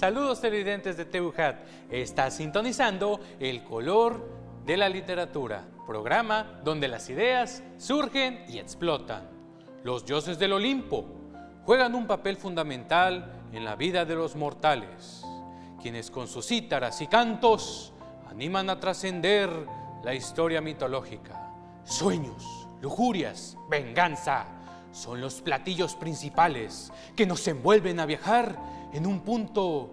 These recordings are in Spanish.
Saludos televidentes de TVJAT. Está sintonizando El Color de la Literatura, programa donde las ideas surgen y explotan. Los dioses del Olimpo juegan un papel fundamental en la vida de los mortales, quienes con sus cítaras y cantos animan a trascender la historia mitológica. Sueños, lujurias, venganza son los platillos principales que nos envuelven a viajar en un punto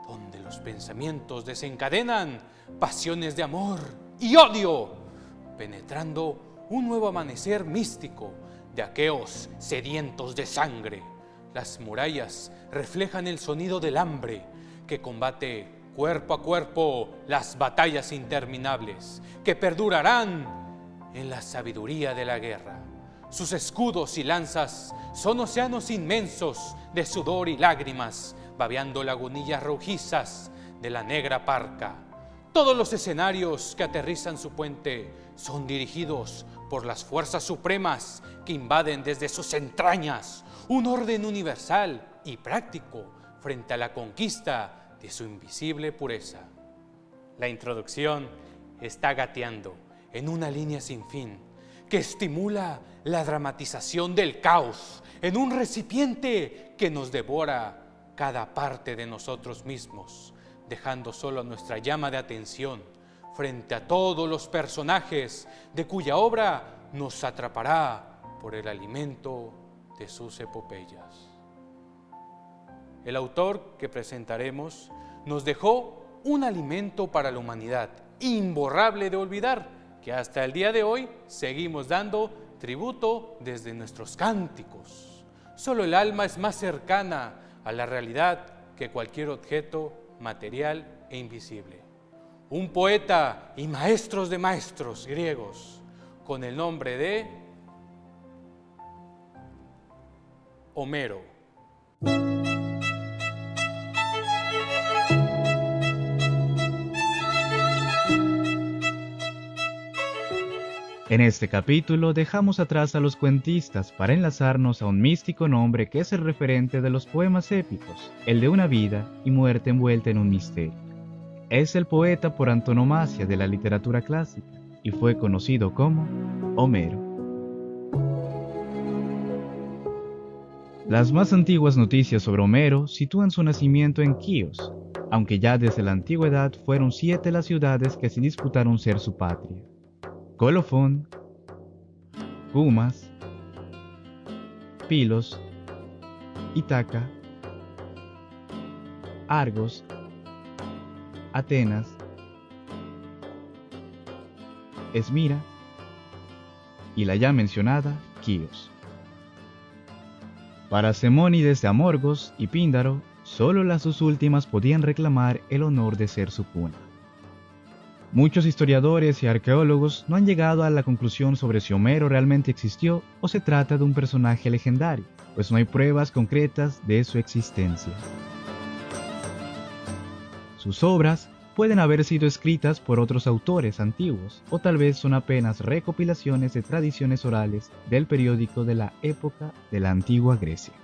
donde los pensamientos desencadenan pasiones de amor y odio, penetrando un nuevo amanecer místico de aqueos sedientos de sangre. Las murallas reflejan el sonido del hambre que combate cuerpo a cuerpo las batallas interminables que perdurarán en la sabiduría de la guerra. Sus escudos y lanzas son océanos inmensos de sudor y lágrimas, babeando lagunillas rojizas de la negra parca. Todos los escenarios que aterrizan su puente son dirigidos por las fuerzas supremas que invaden desde sus entrañas un orden universal y práctico frente a la conquista de su invisible pureza. La introducción está gateando en una línea sin fin que estimula la dramatización del caos en un recipiente que nos devora cada parte de nosotros mismos, dejando solo nuestra llama de atención frente a todos los personajes de cuya obra nos atrapará por el alimento de sus epopeyas. El autor que presentaremos nos dejó un alimento para la humanidad, imborrable de olvidar, que hasta el día de hoy seguimos dando tributo desde nuestros cánticos. Solo el alma es más cercana a la realidad que cualquier objeto material e invisible. Un poeta y maestros de maestros griegos con el nombre de Homero. En este capítulo dejamos atrás a los cuentistas para enlazarnos a un místico nombre que es el referente de los poemas épicos, el de una vida y muerte envuelta en un misterio. Es el poeta por antonomasia de la literatura clásica y fue conocido como Homero. Las más antiguas noticias sobre Homero sitúan su nacimiento en Quíos, aunque ya desde la antigüedad fueron 7 las ciudades que se disputaron ser su patria: Colofón, Cumas, Pilos, Ítaca, Argos, Atenas, Esmira y la ya mencionada Quíos. Para Semónides de Amorgos y Píndaro, solo las dos últimas podían reclamar el honor de ser su cuna. Muchos historiadores y arqueólogos no han llegado a la conclusión sobre si Homero realmente existió o se trata de un personaje legendario, pues no hay pruebas concretas de su existencia. Sus obras pueden haber sido escritas por otros autores antiguos, o tal vez son apenas recopilaciones de tradiciones orales del periódico de la época de la antigua Grecia.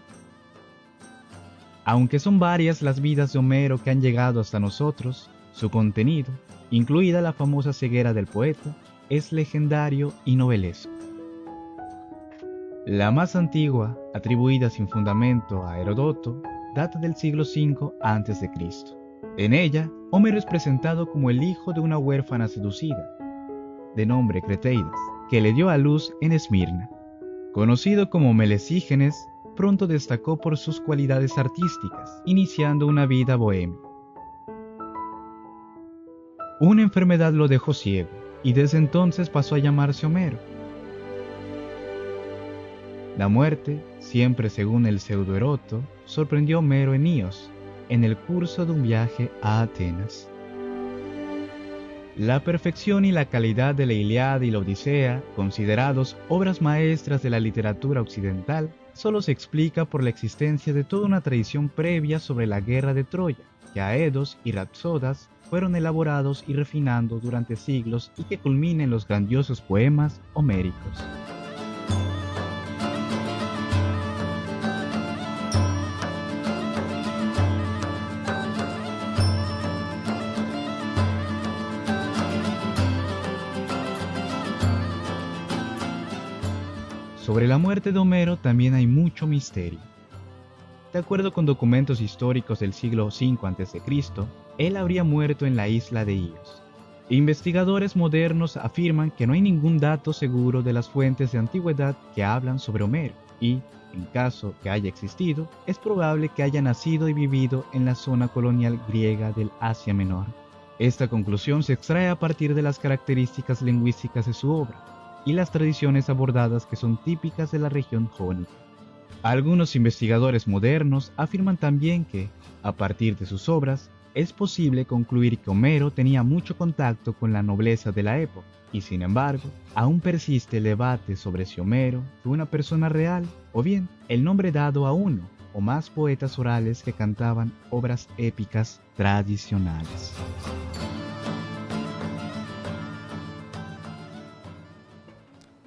Aunque son varias las vidas de Homero que han llegado hasta nosotros, su contenido, incluida la famosa ceguera del poeta, es legendario y novelesco. La más antigua, atribuida sin fundamento a Heródoto, data del siglo V a.C. En ella, Homero es presentado como el hijo de una huérfana seducida, de nombre Creteidas, que le dio a luz en Esmirna. Conocido como Melesígenes, pronto destacó por sus cualidades artísticas, iniciando una vida bohemia. Una enfermedad lo dejó ciego, y desde entonces pasó a llamarse Homero. La muerte, siempre según el pseudo-Heródoto, sorprendió a Homero en Ios, en el curso de un viaje a Atenas. La perfección y la calidad de la Ilíada y la Odisea, considerados obras maestras de la literatura occidental, solo se explica por la existencia de toda una tradición previa sobre la guerra de Troya, que Aedos y Rapsodas fueron elaborados y refinando durante siglos y que culmina en los grandiosos poemas homéricos. Sobre la muerte de Homero también hay mucho misterio. De acuerdo con documentos históricos del siglo V a.C., él habría muerto en la isla de Ios. Investigadores modernos afirman que no hay ningún dato seguro de las fuentes de antigüedad que hablan sobre Homero y, en caso que haya existido, es probable que haya nacido y vivido en la zona colonial griega del Asia Menor. Esta conclusión se extrae a partir de las características lingüísticas de su obra y las tradiciones abordadas que son típicas de la región jónica. Algunos investigadores modernos afirman también que, a partir de sus obras, es posible concluir que Homero tenía mucho contacto con la nobleza de la época, y sin embargo, aún persiste el debate sobre si Homero fue una persona real o bien el nombre dado a uno o más poetas orales que cantaban obras épicas tradicionales.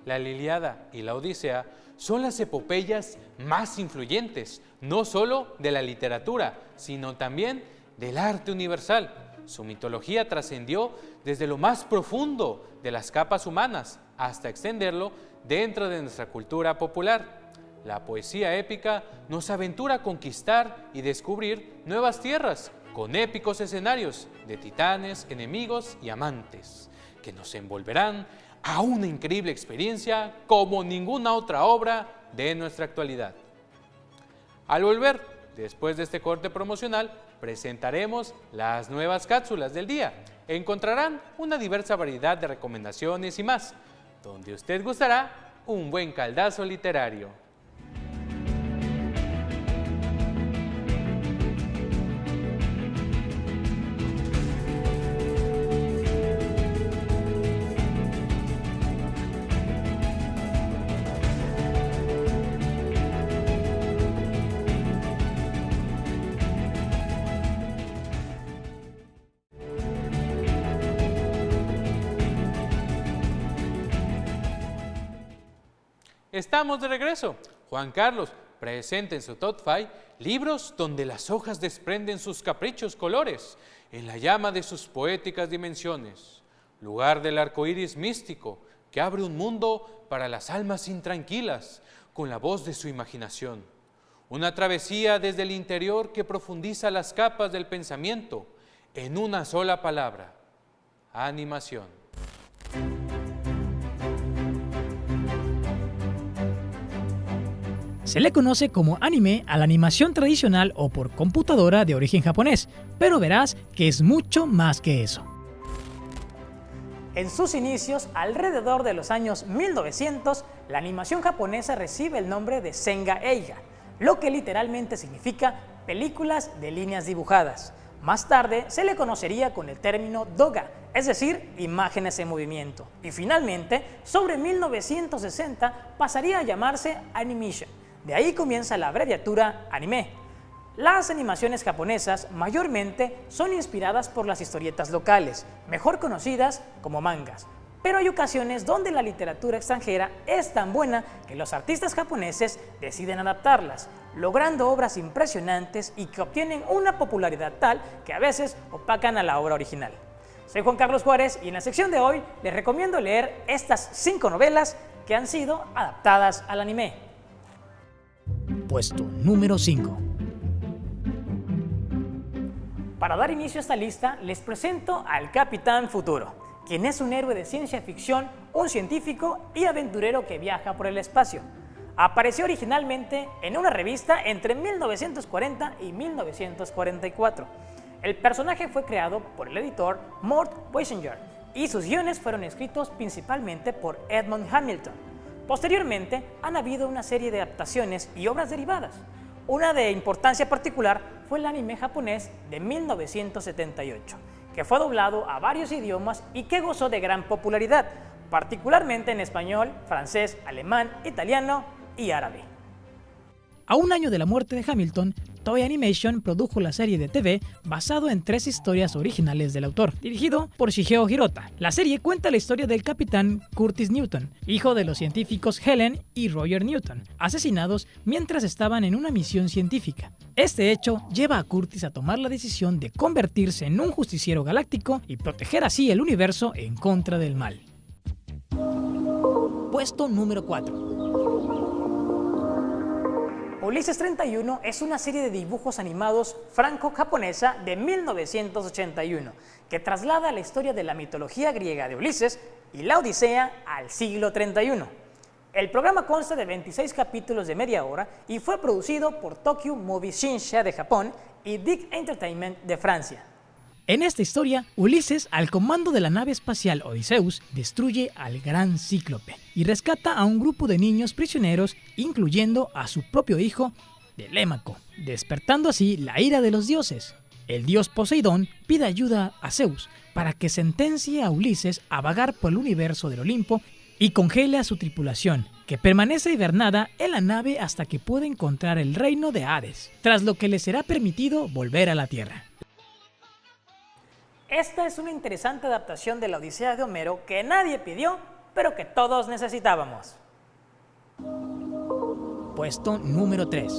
La Ilíada y la Odisea son las epopeyas más influyentes, no solo de la literatura, sino también del arte universal. Su mitología trascendió desde lo más profundo de las capas humanas hasta extenderlo dentro de nuestra cultura popular. La poesía épica nos aventura a conquistar y descubrir nuevas tierras con épicos escenarios de titanes, enemigos y amantes, que nos envolverán a una increíble experiencia como ninguna otra obra de nuestra actualidad. Al volver, después de este corte promocional, presentaremos las nuevas cápsulas del día. Encontrarán una diversa variedad de recomendaciones y más, donde usted gustará un buen caldazo literario. Estamos de regreso. Juan Carlos presenta en su Top 5 libros donde las hojas desprenden sus caprichos colores en la llama de sus poéticas dimensiones, lugar del arco iris místico que abre un mundo para las almas intranquilas con la voz de su imaginación. Una travesía desde el interior que profundiza las capas del pensamiento en una sola palabra: animación. Se le conoce como anime a la animación tradicional o por computadora de origen japonés, pero verás que es mucho más que eso. En sus inicios, alrededor de los años 1900, la animación japonesa recibe el nombre de Senga Eiga, lo que literalmente significa películas de líneas dibujadas. Más tarde se le conocería con el término Doga, es decir, imágenes en movimiento. Y finalmente, sobre 1960, pasaría a llamarse Animation. De ahí comienza la abreviatura anime. Las animaciones japonesas mayormente son inspiradas por las historietas locales, mejor conocidas como mangas. Pero hay ocasiones donde la literatura extranjera es tan buena que los artistas japoneses deciden adaptarlas, logrando obras impresionantes y que obtienen una popularidad tal que a veces opacan a la obra original. Soy Juan Carlos Juárez y en la sección de hoy les recomiendo leer estas 5 novelas que han sido adaptadas al anime. Puesto número 5. Para dar inicio a esta lista, les presento al Capitán Futuro, quien es un héroe de ciencia ficción, un científico y aventurero que viaja por el espacio. Apareció originalmente en una revista entre 1940 y 1944. El personaje fue creado por el editor Mort Weisinger y sus guiones fueron escritos principalmente por Edmond Hamilton. Posteriormente, han habido una serie de adaptaciones y obras derivadas. Una de importancia particular fue el anime japonés de 1978, que fue doblado a varios idiomas y que gozó de gran popularidad, particularmente en español, francés, alemán, italiano y árabe. A un año de la muerte de Hamilton, Toei Animation produjo la serie de TV basado en 3 historias originales del autor, dirigido por Shigeo Hirota. La serie cuenta la historia del capitán Curtis Newton, hijo de los científicos Helen y Roger Newton, asesinados mientras estaban en una misión científica. Este hecho lleva a Curtis a tomar la decisión de convertirse en un justiciero galáctico y proteger así el universo en contra del mal. Puesto número 4. Ulises 31 es una serie de dibujos animados franco-japonesa de 1981 que traslada la historia de la mitología griega de Ulises y la Odisea al siglo 31. El programa consta de 26 capítulos de media hora y fue producido por Tokyo Movie Shinsha de Japón y Dick Entertainment de Francia. En esta historia, Ulises, al comando de la nave espacial Odysseus, destruye al gran Cíclope y rescata a un grupo de niños prisioneros, incluyendo a su propio hijo, Telémaco, despertando así la ira de los dioses. El dios Poseidón pide ayuda a Zeus para que sentencie a Ulises a vagar por el universo del Olimpo y congele a su tripulación, que permanece hibernada en la nave hasta que pueda encontrar el reino de Hades, tras lo que le será permitido volver a la Tierra. Esta es una interesante adaptación de la Odisea de Homero que nadie pidió, pero que todos necesitábamos. Puesto número 3.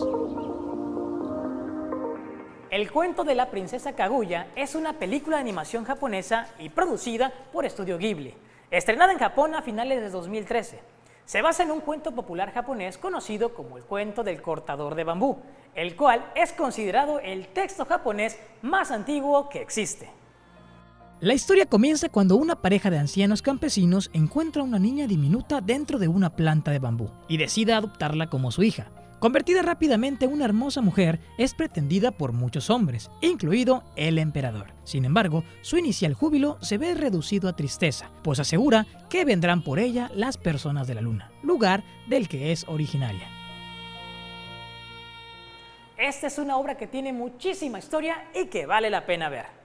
El cuento de la princesa Kaguya es una película de animación japonesa y producida por Estudio Ghibli, estrenada en Japón a finales de 2013. Se basa en un cuento popular japonés conocido como el cuento del cortador de bambú, el cual es considerado el texto japonés más antiguo que existe. La historia comienza cuando una pareja de ancianos campesinos encuentra a una niña diminuta dentro de una planta de bambú y decide adoptarla como su hija. Convertida rápidamente en una hermosa mujer, es pretendida por muchos hombres, incluido el emperador. Sin embargo, su inicial júbilo se ve reducido a tristeza, pues asegura que vendrán por ella las personas de la luna, lugar del que es originaria. Esta es una obra que tiene muchísima historia y que vale la pena ver.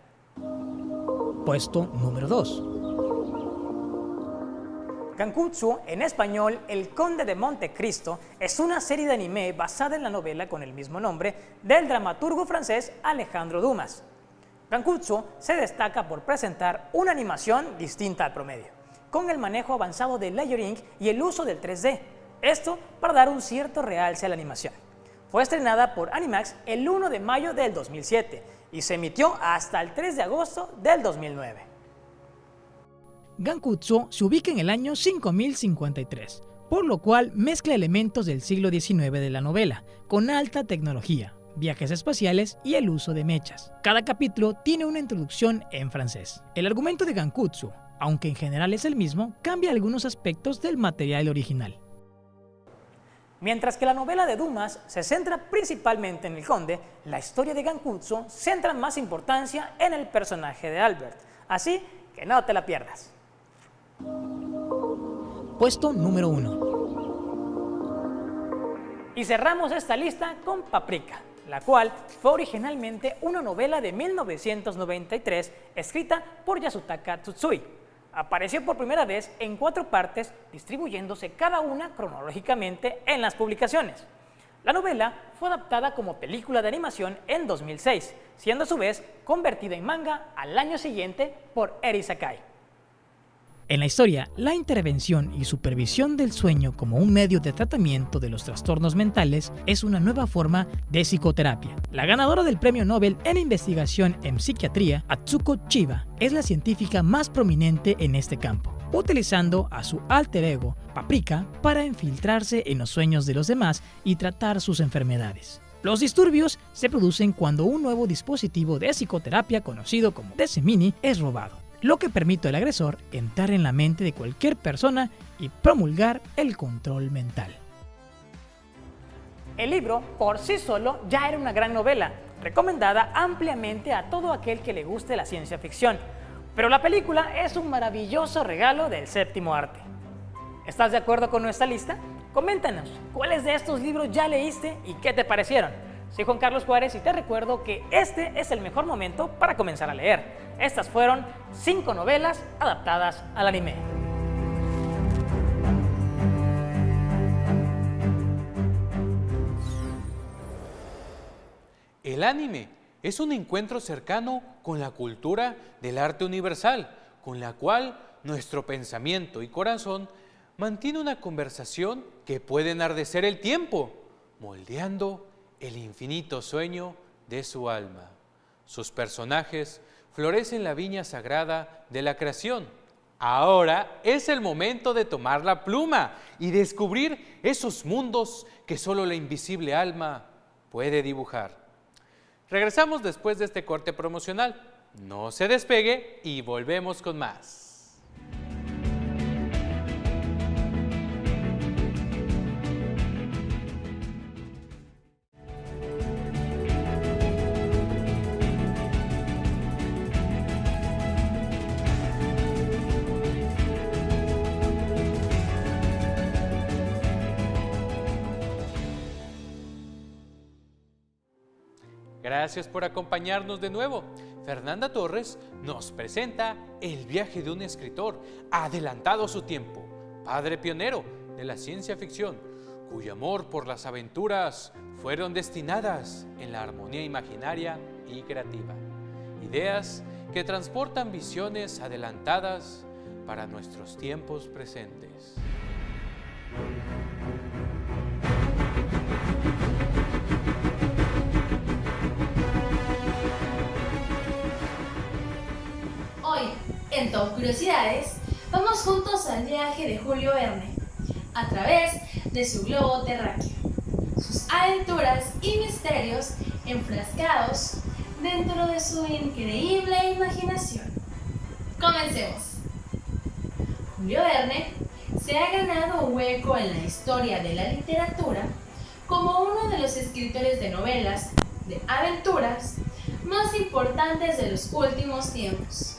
Puesto número 2. Gankutsu, en español El Conde de Montecristo, es una serie de anime basada en la novela con el mismo nombre del dramaturgo francés Alejandro Dumas. Gankutsu se destaca por presentar una animación distinta al promedio, con el manejo avanzado del layering y el uso del 3D, esto para dar un cierto realce a la animación. Fue estrenada por Animax el 1 de mayo del 2007 y se emitió hasta el 3 de agosto del 2009. Gankutsu se ubica en el año 5053, por lo cual mezcla elementos del siglo XIX de la novela, con alta tecnología, viajes espaciales y el uso de mechas. Cada capítulo tiene una introducción en francés. El argumento de Gankutsu, aunque en general es el mismo, cambia algunos aspectos del material original. Mientras que la novela de Dumas se centra principalmente en el conde, la historia de Gankutsu centra más importancia en el personaje de Albert, así que no te la pierdas. Puesto número 1. Y cerramos esta lista con Paprika, la cual fue originalmente una novela de 1993 escrita por Yasutaka Tsutsui. Apareció por primera vez en 4 partes, distribuyéndose cada una cronológicamente en las publicaciones. La novela fue adaptada como película de animación en 2006, siendo a su vez convertida en manga al año siguiente por Eri Sakai. En la historia, la intervención y supervisión del sueño como un medio de tratamiento de los trastornos mentales es una nueva forma de psicoterapia. La ganadora del Premio Nobel en Investigación en Psiquiatría, Atsuko Chiba, es la científica más prominente en este campo, utilizando a su alter ego, Paprika, para infiltrarse en los sueños de los demás y tratar sus enfermedades. Los disturbios se producen cuando un nuevo dispositivo de psicoterapia conocido como DC Mini es robado, lo que permite al agresor entrar en la mente de cualquier persona y promulgar el control mental. El libro, por sí solo, ya era una gran novela, recomendada ampliamente a todo aquel que le guste la ciencia ficción, pero la película es un maravilloso regalo del séptimo arte. ¿Estás de acuerdo con nuestra lista? Coméntanos, ¿cuáles de estos libros ya leíste y qué te parecieron? Soy Juan Carlos Juárez y te recuerdo que este es el mejor momento para comenzar a leer. Estas fueron 5 novelas adaptadas al anime. El anime es un encuentro cercano con la cultura del arte universal, con la cual nuestro pensamiento y corazón mantiene una conversación que puede enardecer el tiempo, moldeando el infinito sueño de su alma. Sus personajes florecen la viña sagrada de la creación, Ahora es el momento de tomar la pluma y descubrir esos mundos que solo la invisible alma puede dibujar. Regresamos después de este corte promocional. No se despegue y volvemos con más. Gracias por acompañarnos de nuevo. Fernanda Torres nos presenta el viaje de un escritor adelantado a su tiempo, padre pionero de la ciencia ficción, cuyo amor por las aventuras fueron destinadas en la armonía imaginaria y creativa. Ideas que transportan visiones adelantadas para nuestros tiempos presentes. Hoy, en Top Curiosidades, vamos juntos al viaje de Julio Verne, a través de su globo terráqueo, sus aventuras y misterios enfrascados dentro de su increíble imaginación. Comencemos. Julio Verne se ha ganado un hueco en la historia de la literatura como uno de los escritores de novelas de aventuras más importantes de los últimos tiempos.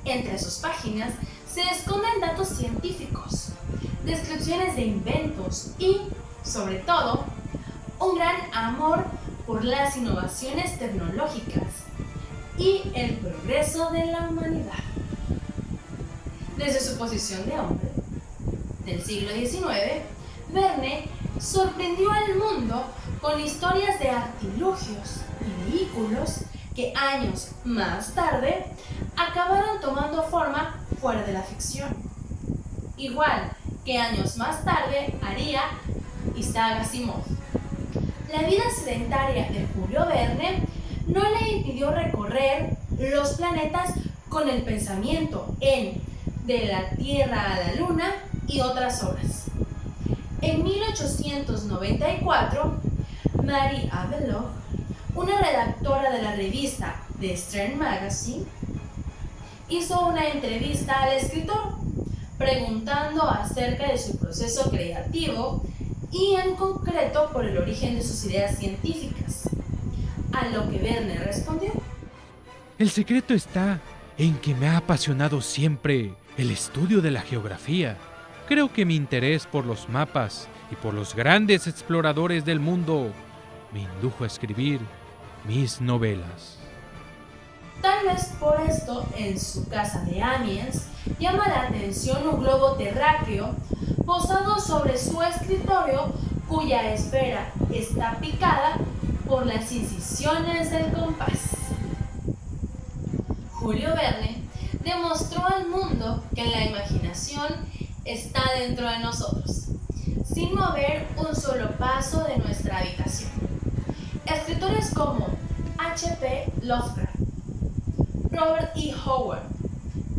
Entre sus páginas se esconden datos científicos, descripciones de inventos y, sobre todo, un gran amor por las innovaciones tecnológicas y el progreso de la humanidad. Desde su posición de hombre del siglo XIX, Verne sorprendió al mundo con historias de artilugios y vehículos que años más tarde acabaron tomando forma fuera de la ficción. Igual que años más tarde haría Isaac Asimov. La vida sedentaria de Julio Verne no le impidió recorrer los planetas con el pensamiento en De la Tierra a la Luna y otras obras. En 1894, Marie Abeloff, una redactora de la revista The Stern Magazine, hizo una entrevista al escritor preguntando acerca de su proceso creativo y en concreto por el origen de sus ideas científicas, a lo que Verne respondió: El secreto está en que me ha apasionado siempre el estudio de la geografía. Creo que mi interés por los mapas y por los grandes exploradores del mundo me indujo a escribir mis novelas. Tal vez por esto, en su casa de Amiens, llama la atención un globo terráqueo posado sobre su escritorio, cuya esfera está picada por las incisiones del compás. Julio Verne demostró al mundo que la imaginación está dentro de nosotros, sin mover un solo paso de nuestra habitación. Escritores como H.P. Lovecraft, Robert E. Howard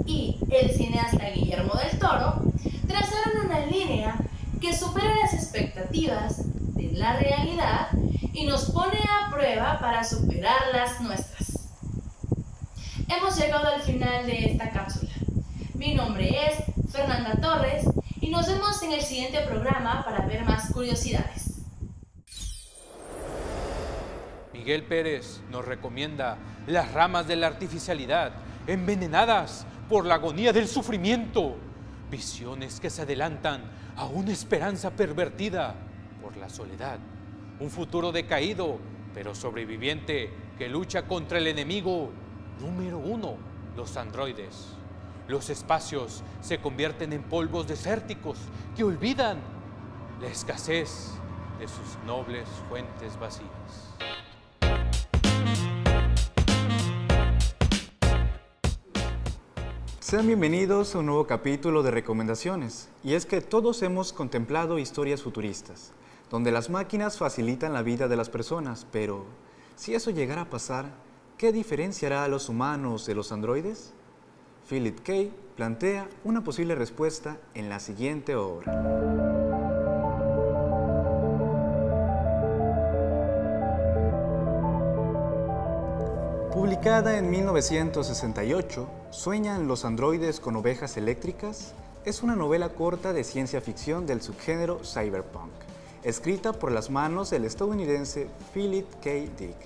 y el cineasta Guillermo del Toro trazaron una línea que supera las expectativas de la realidad y nos pone a prueba para superar las nuestras. Hemos llegado al final de esta cápsula. Mi nombre es Fernanda Torres y nos vemos en el siguiente programa para ver más curiosidades. Miguel Pérez nos recomienda las ramas de la artificialidad, envenenadas por la agonía del sufrimiento. Visiones que se adelantan a una esperanza pervertida por la soledad. Un futuro decaído, pero sobreviviente, que lucha contra el enemigo número 1, los androides. Los espacios se convierten en polvos desérticos que olvidan la escasez de sus nobles fuentes vacías. Sean bienvenidos a un nuevo capítulo de recomendaciones. Y es que todos hemos contemplado historias futuristas, donde las máquinas facilitan la vida de las personas, pero si eso llegara a pasar, ¿qué diferenciará a los humanos de los androides? Philip K. plantea una posible respuesta en la siguiente obra. Publicada en 1968, ¿Sueñan los androides con ovejas eléctricas? Es una novela corta de ciencia ficción del subgénero cyberpunk, escrita por las manos del estadounidense Philip K. Dick,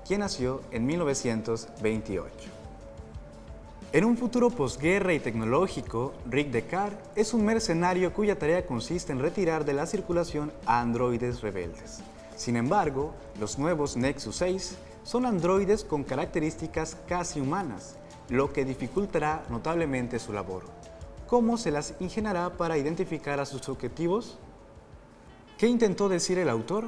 quien nació en 1928. En un futuro posguerra y tecnológico, Rick Deckard es un mercenario cuya tarea consiste en retirar de la circulación a androides rebeldes. Sin embargo, los nuevos Nexus 6 son androides con características casi humanas, lo que dificultará notablemente su labor. ¿Cómo se las ingeniará para identificar a sus objetivos? ¿Qué intentó decir el autor?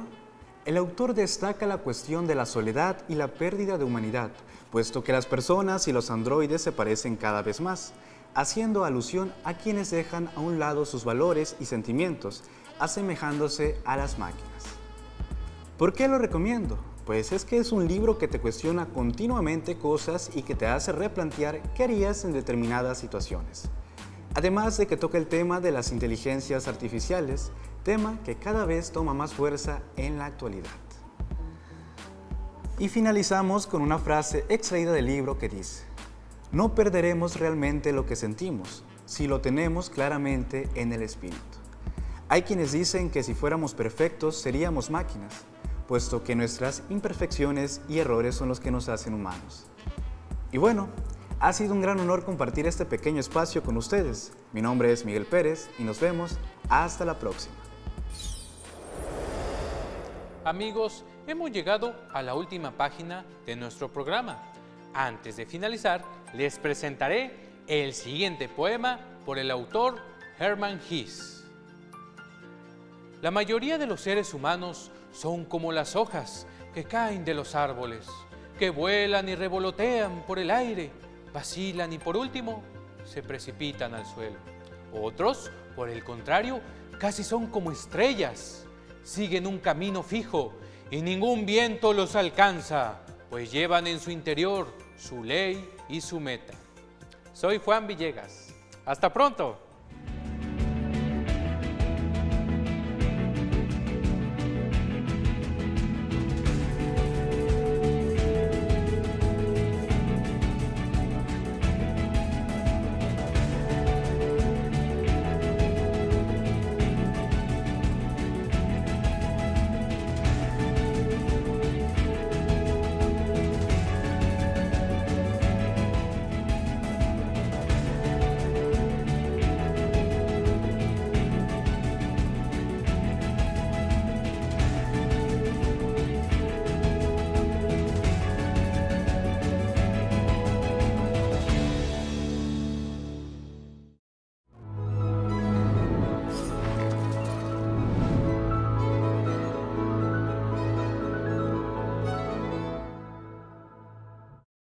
El autor destaca la cuestión de la soledad y la pérdida de humanidad, puesto que las personas y los androides se parecen cada vez más, haciendo alusión a quienes dejan a un lado sus valores y sentimientos, asemejándose a las máquinas. ¿Por qué lo recomiendo? Pues es que es un libro que te cuestiona continuamente cosas y que te hace replantear qué harías en determinadas situaciones. Además de que toca el tema de las inteligencias artificiales, tema que cada vez toma más fuerza en la actualidad. Y finalizamos con una frase extraída del libro que dice: no perderemos realmente lo que sentimos, si lo tenemos claramente en el espíritu. Hay quienes dicen que si fuéramos perfectos seríamos máquinas, puesto que nuestras imperfecciones y errores son los que nos hacen humanos. Y bueno, ha sido un gran honor compartir este pequeño espacio con ustedes. Mi nombre es Miguel Pérez y nos vemos hasta la próxima. Amigos, hemos llegado a la última página de nuestro programa. Antes de finalizar, les presentaré el siguiente poema por el autor Hermann Hesse. La mayoría de los seres humanos son como las hojas que caen de los árboles, que vuelan y revolotean por el aire, vacilan y por último se precipitan al suelo. Otros, por el contrario, casi son como estrellas, siguen un camino fijo y ningún viento los alcanza, pues llevan en su interior su ley y su meta. Soy Juan Villegas. ¡Hasta pronto!